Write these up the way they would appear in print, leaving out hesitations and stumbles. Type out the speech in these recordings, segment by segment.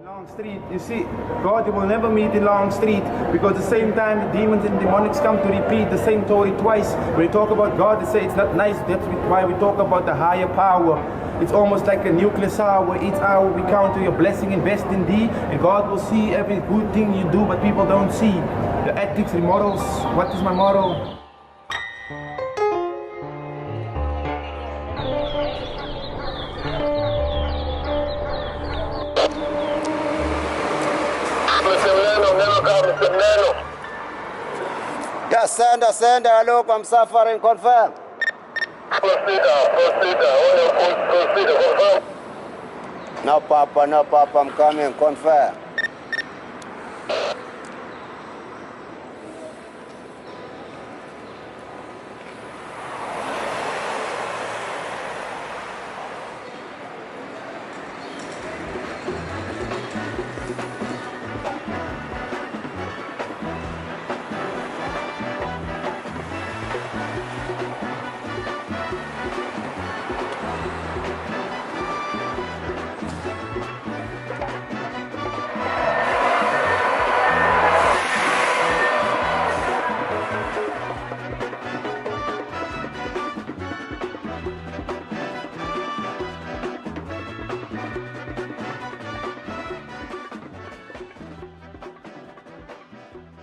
Long Street, you see, God will never meet in Long Street, because at the same time the demons and demonics come to repeat the same story twice. When we talk about God, they say it's not nice. That's why we talk about the higher power. It's almost like a nucleus hour, where each hour we count to your blessing, invest in thee, and God will see every good thing you do, but people don't see. The ethics, the morals. What is my moral? Yeah, send hello kwa msafari confirm. No papa, I'm coming, confirm.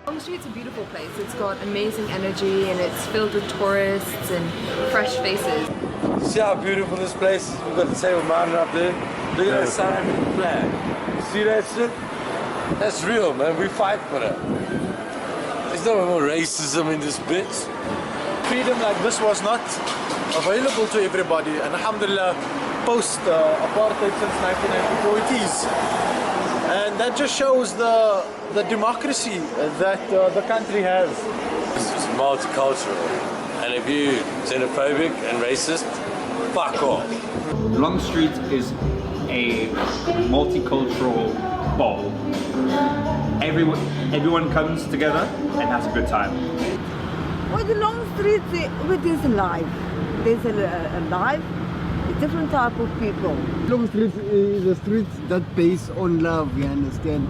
Long Street's a beautiful place. It's got amazing energy and it's filled with tourists and fresh faces. See how beautiful this place is? We've got the Table Mountain up there. Look at that South African flag. See that shit? That's real, man. We fight for that. There's no more racism in this bitch. Freedom like this was not available to everybody, and alhamdulillah, post-apartheid since 1994 it is. And that just shows the democracy that the country has. This is multicultural, and if you're xenophobic and racist, fuck off. Long Street is a multicultural bowl. Everyone comes together and has a good time. Well, the Long Street, it is life. There's a life, a different type of people. Long Street is a street that based on love, you understand?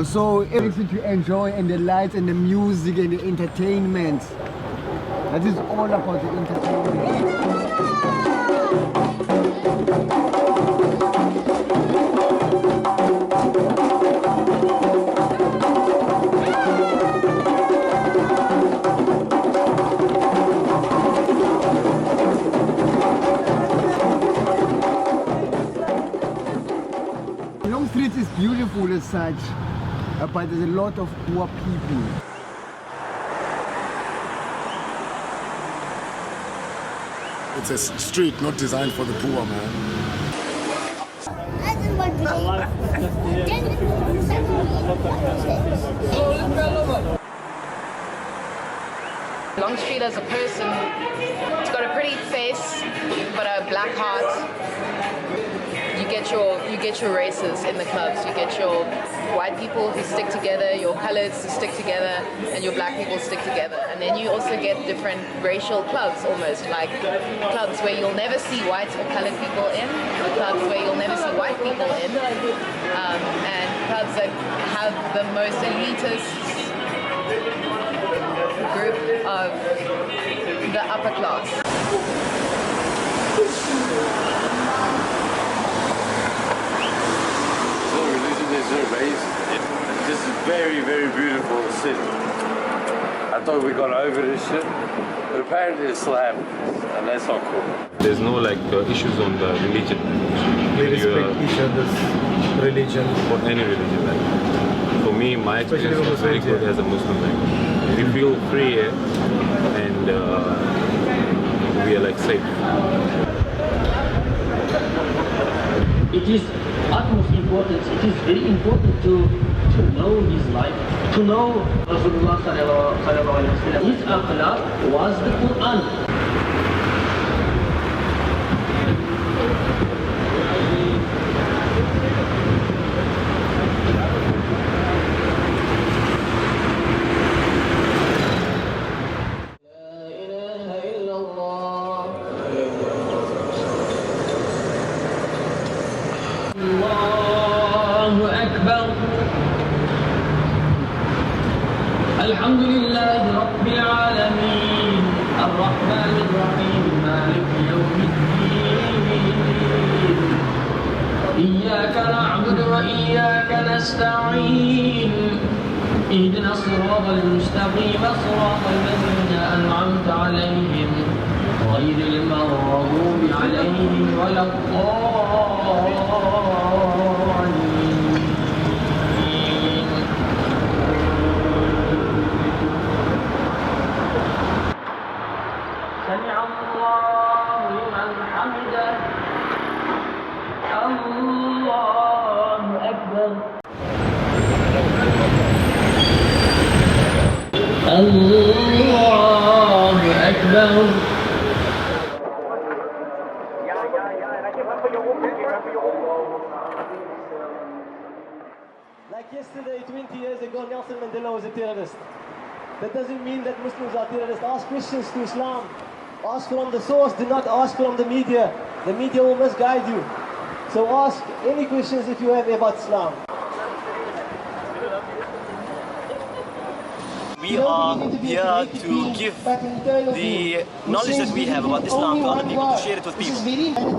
So everything you enjoy, and the lights and the music and the entertainment. That is all about the entertainment. Long Street is beautiful as such, but there's a lot of poor people. It's a street not designed for the poor, man. Long Street as a person, it's got a pretty face, but a black heart. You get your races in the clubs. You get your white people who stick together, your coloreds who stick together, and your black people stick together. And then you also get different racial clubs, almost like clubs where you'll never see white or colored people in, or clubs where you'll never see white people in, and clubs that have the most elitist group of the upper class. There's no race. It's just a very, very beautiful city. I thought we got over this shit, but apparently it still happens, and that's not cool. There's no issues on the religion. We respect each other's religion. Or any religion. For me, my experience was very good as a Muslim. We feel free here, and we are safe. It is utmost important. It is very important to know his life, to know Rasulullah sallallahu alaihi wasallam. His akhlaq was the Quran. نستعين اهدنا الصراط المستقيم صراط الذين أنعمت عليهم غير المغضوب عليهم ولا الضالين. سمع الله لمن حمده. الله أكبر. الله أكبر. Like yesterday, 20 years ago, Nelson Mandela was a terrorist. That doesn't mean that Muslims are terrorists. Ask questions to Islam. Ask from the source, do not ask from the media. The media will misguide you. So ask any questions if you have about Islam. We are here to give the knowledge that we have about Islam to other people, to share it with people.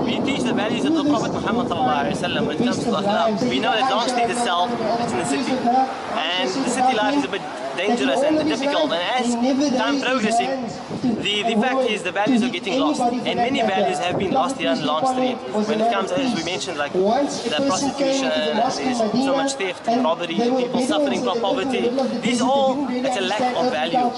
We teach the values of the Prophet Muhammad ﷺ when it comes to akhlaq. We know that Longstreet itself, it's in the city, and the city life is a bit dangerous and difficult, and as time progressing, the fact is the values are getting lost, and many values have been lost here in Longstreet. When it comes, as we mentioned, like the prostitution, there's so much theft and robbery, people suffering from poverty. These all, it's a lack of value.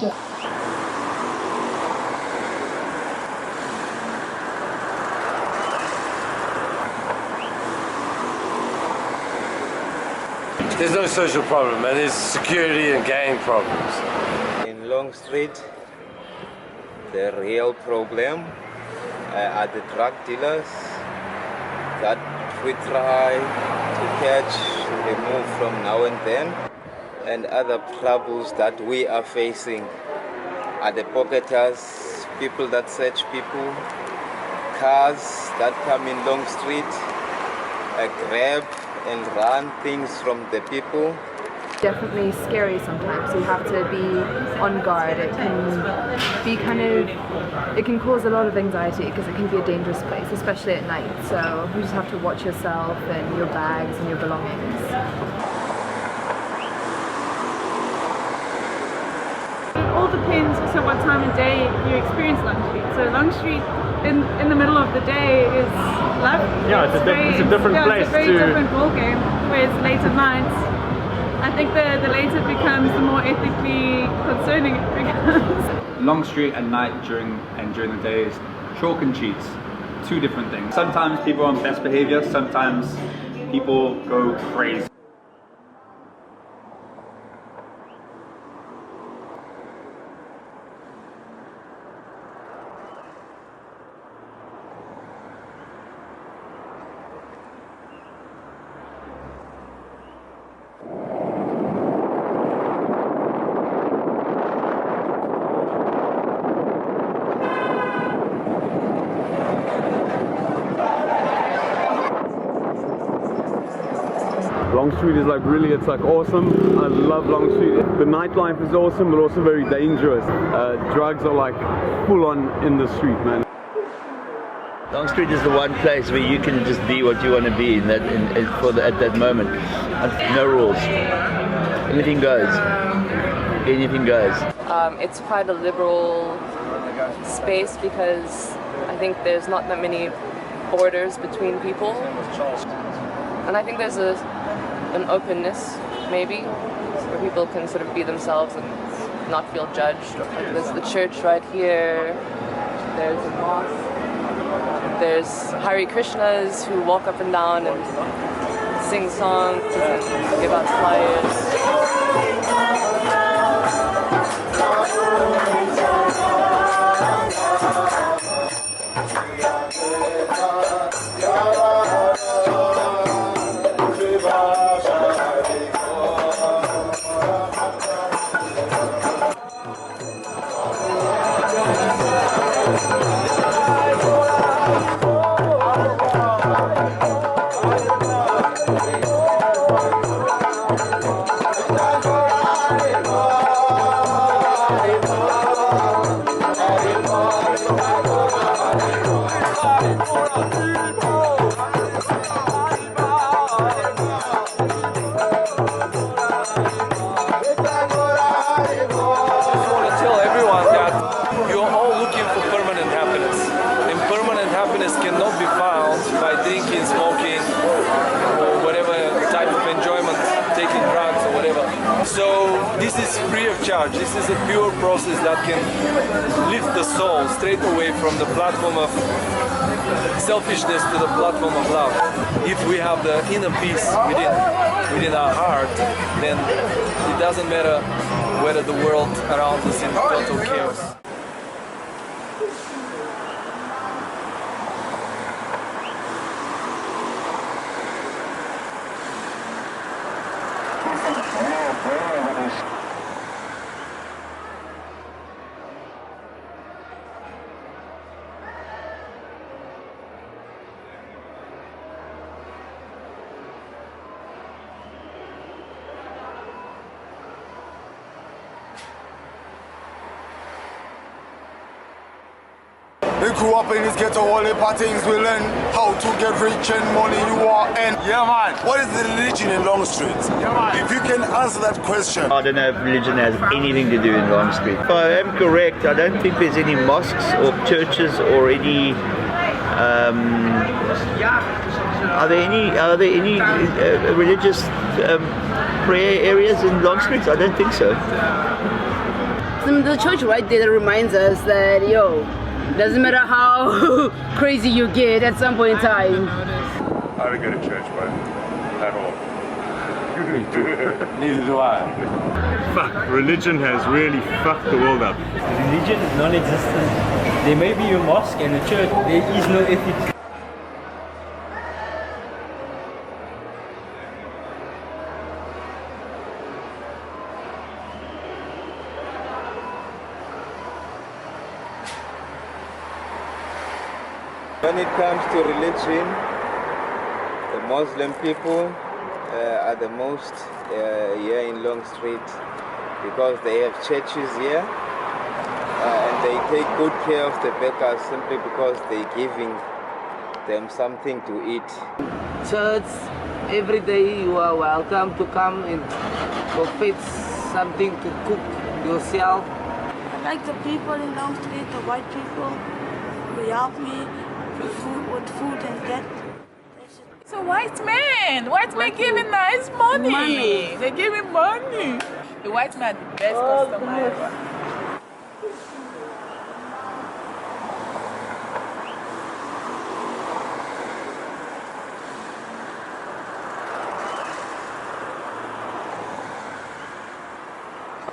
There's no social problem, and there's security and gang problems. In Longstreet, the real problem are the drug dealers that we try to catch, remove from now and then, and other troubles that we are facing are the pocketers, people that search people, cars that come in Longstreet, grab and run things from the people. Definitely scary sometimes. You have to be on guard. It can be it can cause a lot of anxiety because it can be a dangerous place, especially at night. So you just have to watch yourself and your bags and your belongings. It all depends also what time of day you experience Longstreet. So Longstreet in the middle of the day is lovely. Yeah, it's a different place. It's a very different ball game. Whereas late at night, I think the later it becomes, the more ethically concerning it becomes. Longstreet at night during the day is chalk and cheats. Two different things. Sometimes people are on best behavior, sometimes people go crazy. Longstreet is it's awesome. I love Longstreet. The nightlife is awesome, but also very dangerous. Drugs are full on in the street, man. Longstreet is the one place where you can just be what you want to be at that moment. No rules. Anything goes. Anything goes. It's quite a liberal space because I think there's not that many borders between people. And I think there's an openness, maybe, where people can sort of be themselves and not feel judged. There's the church right here, there's a mosque, there's Hare Krishnas who walk up and down and sing songs and give out flyers. This is free of charge. This is a pure process that can lift the soul straight away from the platform of selfishness to the platform of love. If we have the inner peace within our heart, then it doesn't matter whether the world around us is in total chaos. We grew up in this ghetto, all the things we learn how to get rich and money you are and yeah man, what is the religion in Longstreet? Yeah man, if you can answer that question. I don't know if religion has anything to do in Longstreet. If I am correct, I don't think there's any mosques or churches or any are there any religious prayer areas in Longstreet? I don't think so. The church right there that reminds us that doesn't matter how crazy you get at some point in time. I don't go to church, bro. At all. Neither do I. Fuck, religion has really fucked the world up. Religion is non-existent. There may be a mosque and a church. There is no ethics. When it comes to religion, the Muslim people are the most here in Longstreet because they have churches here and they take good care of the beggars simply because they're giving them something to eat. Church, every day you are welcome to come and profit something to cook yourself. I like the people in Longstreet, the white people who help me with food and that. It's a white man. White man giving nice money. They give him money. The white man, the best customer ever.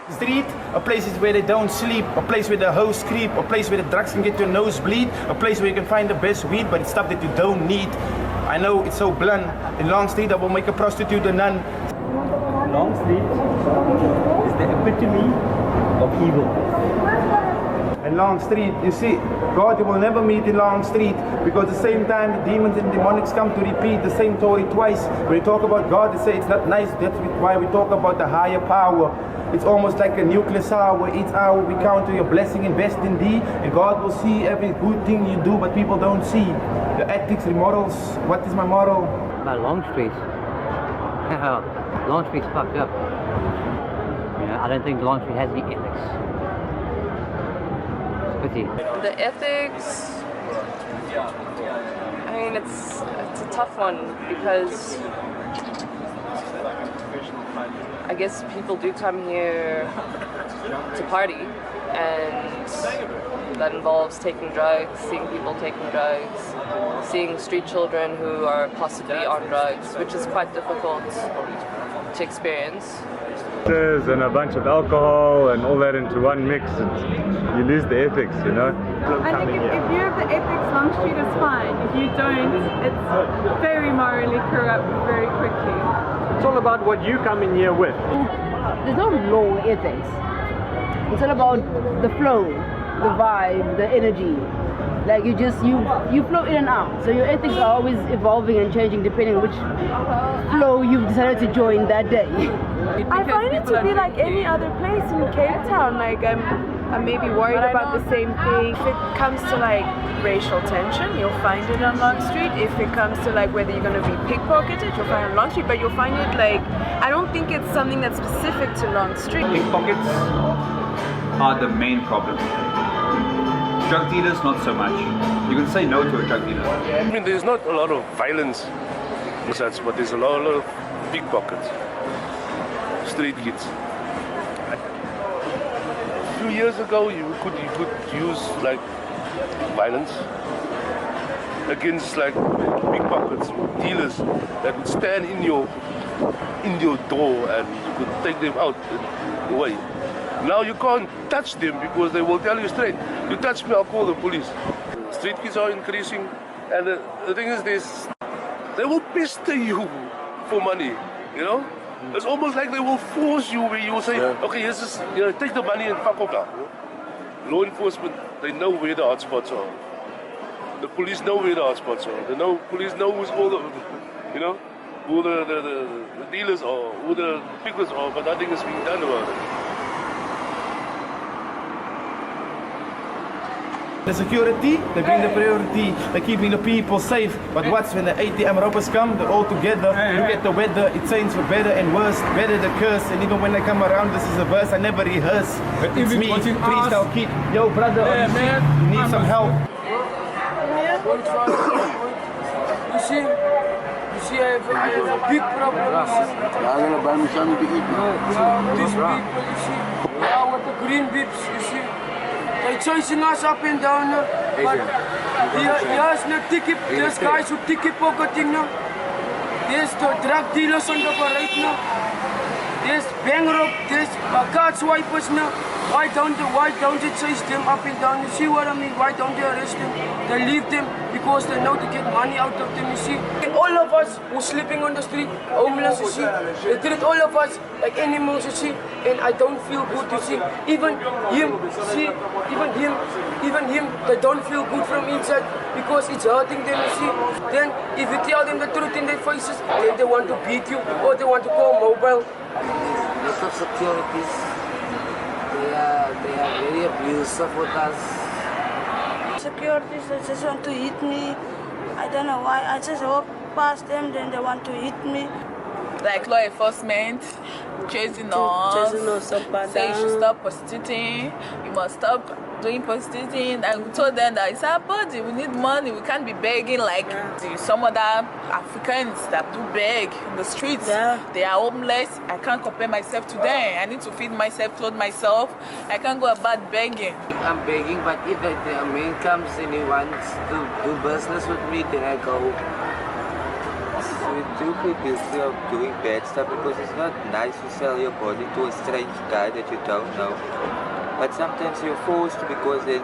Street, a place is where they don't sleep, a place where the hoes creep, a place where the drugs can get your nose bleed, a place where you can find the best weed, but it's stuff that you don't need. I know it's so blunt. In Longstreet, I will make a prostitute a nun. Longstreet is the epitome of evil. In Longstreet, you see, God, you will never meet in Longstreet because at the same time the demons and demonics come to repeat the same story twice. When we talk about God, they say it's not nice. That's why we talk about the higher power. It's almost like a nucleus hour where each hour we count to your blessing, invest in thee, and God will see every good thing you do, but people don't see. The ethics, the morals. What is my moral? About Longstreet. Longstreet's fucked up. I don't think Longstreet has any ethics. It's a pity. The ethics, I mean, it's a tough one because I guess people do come here to party, and that involves taking drugs, seeing people taking drugs, seeing street children who are possibly on drugs, which is quite difficult to experience. And a bunch of alcohol and all that into one mix, you lose the ethics, I think if you have the ethics, Longstreet is fine. If you don't, it's very morally corrupt very quickly. It's all about what you come in here with. There's no low ethics. It's all about the flow, the vibe, the energy. Like you flow in and out. So your ethics are always evolving and changing depending on which flow you've decided to join that day. I find it to be like any other place in Cape Town. Like I'm maybe worried about the same thing. If it comes to like racial tension, you'll find it on Longstreet. If it comes to like whether you're going to be pickpocketed, you'll find it on Longstreet. But you'll find it like, I don't think it's something that's specific to Longstreet. Pickpockets are the main problem. Drug dealers, not so much. You can say no to a drug dealer. I mean, there's not a lot of violence, but there's a lot of pickpockets, street kids. few years ago, you could use like violence against like pickpockets, dealers that would stand in your door and you could take them out away. Now you can't touch them because they will tell you straight, you touch me, I'll call the police. Street kids are increasing, and the thing is this, they will pester you for money, you know? It's almost like they will force you where you will say, okay, this is, take the money and fuck off now. Law enforcement, they know where the hotspots are. The police know where the hotspots are. The police know who's all the, you know, who the dealers are, who the pickers are, but nothing is being done about it. The security, they bring the priority, they're keeping the people safe. But what's when the ATM robbers come, they're all together. Look at the weather, it changes for better and worse. Better the curse, and even when I come around, this is a verse I never rehearse. But it's me, freestyle kid. Yo, brother, you need some help. You see, I have a big problem. I'm gonna buy me something to eat. These people, you see, with the green bibs, you see, they're chasing us up and down. But here's no ticket. There's guys who ticket pocketing now. There's the drug dealers on the parade now. There's bank rob. There's card swipers now. Why don't they chase them up and down? You see what I mean? Why don't they arrest them? They leave them because they know to get money out of them, you see. And all of us who sleeping on the street, homeless, you see, they treat all of us like animals, you see, and I don't feel good, you see. Even him, see, even him, they don't feel good from inside because it's hurting them, you see. Then if you tell them the truth in their faces, then they want to beat you or they want to call mobile. Lots of securities. They are very abusive with us. Securities, they just want to hit me. I don't know why. I just walk past them, then they want to hit me. Like law enforcement, chasing us, saying you should stop prostituting, you must stop doing prostituting, and we told them that it's our body, we need money, we can't be begging like some other Africans that do beg in the streets. They are homeless, I can't compare myself to them, I need to feed myself, clothe myself, I can't go about begging. I'm begging, but if the man comes and he wants to do business with me, then I go. We do feel guilty of doing bad stuff because it's not nice to sell your body to a strange guy that you don't know. But sometimes you're forced to because then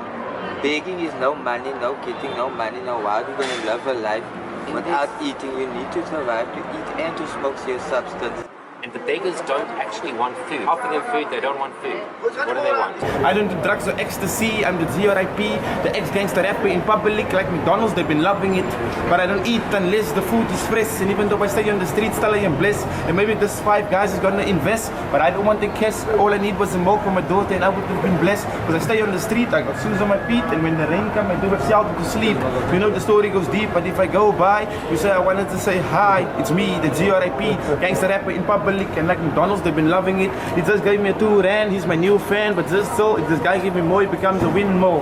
begging is no money, no getting no money, no how are you going to live a life without eating? You need to survive to eat and to smoke your substance. And the beggars don't actually want food. Offer them food, they don't want food. What do they want? I don't do drugs or ecstasy, I'm the GRIP, the ex-gangster rapper in public, like McDonald's, they've been loving it. But I don't eat unless the food is fresh, and even though I stay on the street, still I am blessed. And maybe this 5 guys is gonna invest, but I don't want the cash, all I need was a milk for my daughter and I would have been blessed. Because I stay on the street, I got shoes on my feet, and when the rain comes, I do have shelter to sleep. You know the story goes deep, but if I go by, you say I wanted to say hi, it's me, the GRIP, gangster rapper in public. And like McDonald's, they've been loving it. He just gave me a 2 rand, he's my new fan, but just still, if this guy gives me more, it becomes a win more.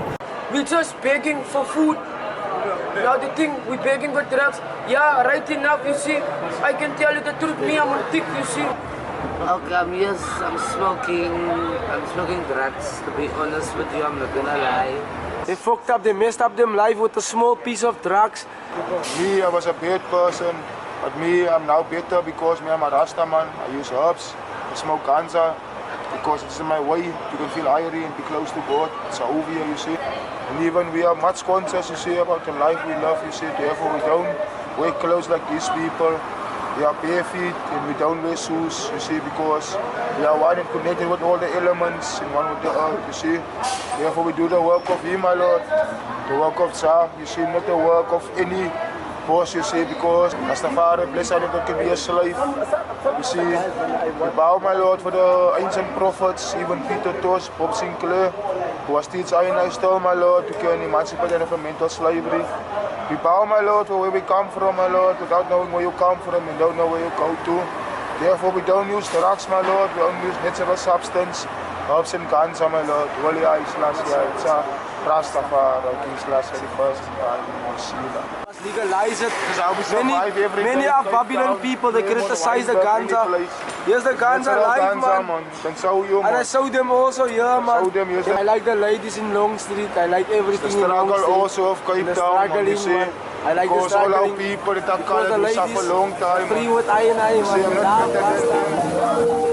We're just begging for food. Now the thing, we're begging for drugs. Yeah, right enough, you see. I can tell you the truth, me, I'm on tick, you see. Okay, yes, I'm smoking drugs, to be honest with you, I'm not gonna lie. They fucked up, they messed up them life with a small piece of drugs. Me, I was a bad person. But me, I'm now better because me, I'm a Rasta man. I use herbs, I smoke ganza because it's in my way. You can feel airy and be close to God. It's over here, you see. And even we are much conscious, you see, about the life we love, you see. Therefore, we don't wear clothes like these people. We are bare feet and we don't wear shoes, you see, because we are one and connected with all the elements and one with the earth, you see. Therefore, we do the work of Him, my Lord, the work of Jah, you see, not the work of any boss, you see, because Rastafari bless I never can be a slave. You see, we bow, my Lord, for the ancient prophets, even Peter Tosh, Bob Sinclair, who was teach I and I still, my Lord, to can emancipate them from mental slavery. We bow, my Lord, for where we come from, my Lord, without knowing where you come from and don't know where you go to. Therefore, we don't use drugs, my Lord, we don't use natural substance, herbs and ganza, my Lord. Holy Islas, Rastafari, Islam, 31st, and Sheila. Legalize it. How we survive every Many day. are Babylon people, they criticize the ganja. Here's the ganja live, man. And I saw them also here, man. I like the ladies in Long Street, I like everything the in Long struggle Street. also of Cape Town, man, you see. I like the Because all our struggling. people that are Because colored, the we ladies suffer a long time. free with I and I, See, I'm not man.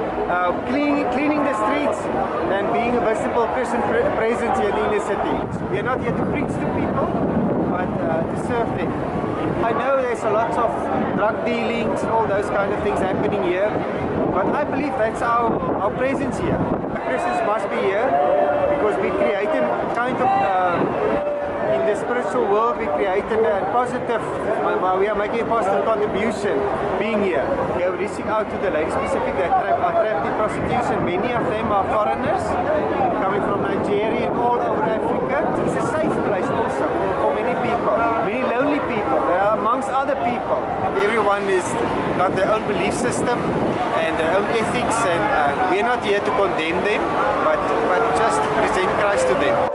Cleaning the streets and being a visible presence here in the city. We are not here to preach to people, but to serve them. I know there's a lot of drug dealings, all those kind of things happening here, but I believe that's our presence here. Our presence must be here because we created kind of in the spiritual world, we created a positive, we are making a positive contribution being here. We are reaching out to the ladies specifically that are trapped in prostitution. Many of them are foreigners coming from Nigeria and all over Africa. It's a safe place also for many people, many lonely people. They are amongst other people. Everyone is got their own belief system and their own ethics, and we're not here to condemn them, but just to present Christ to them.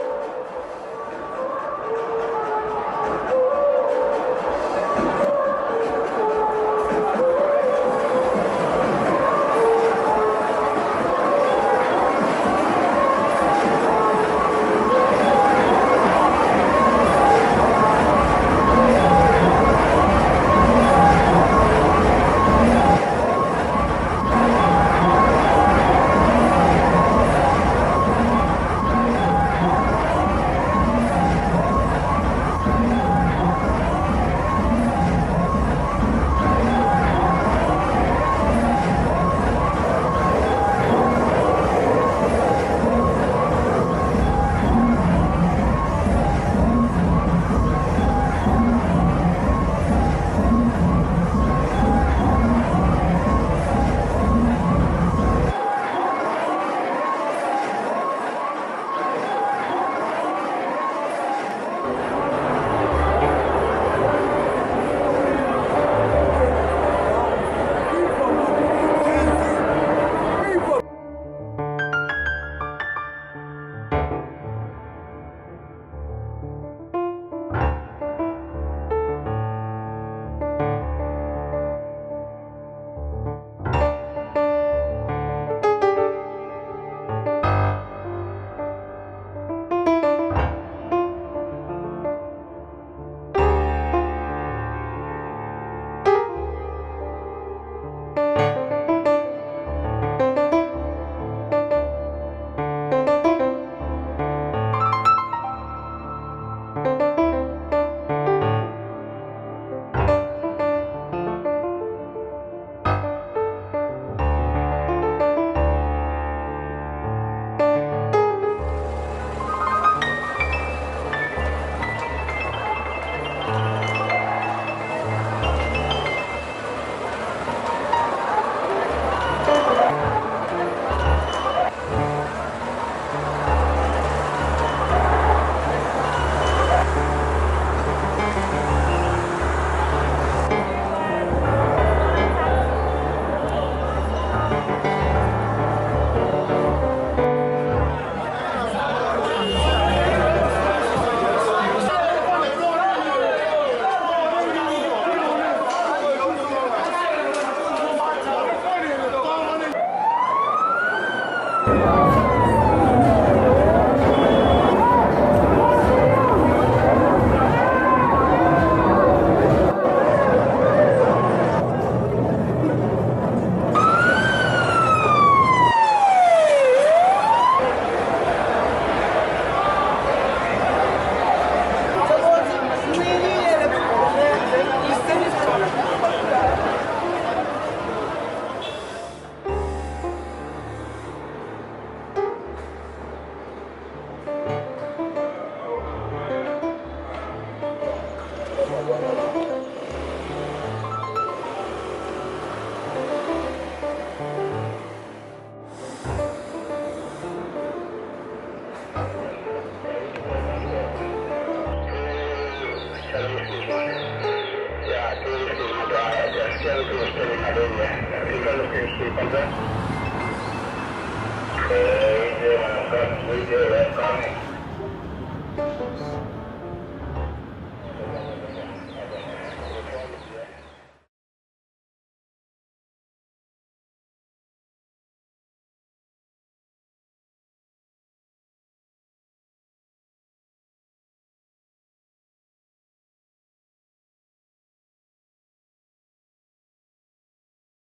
Crazy,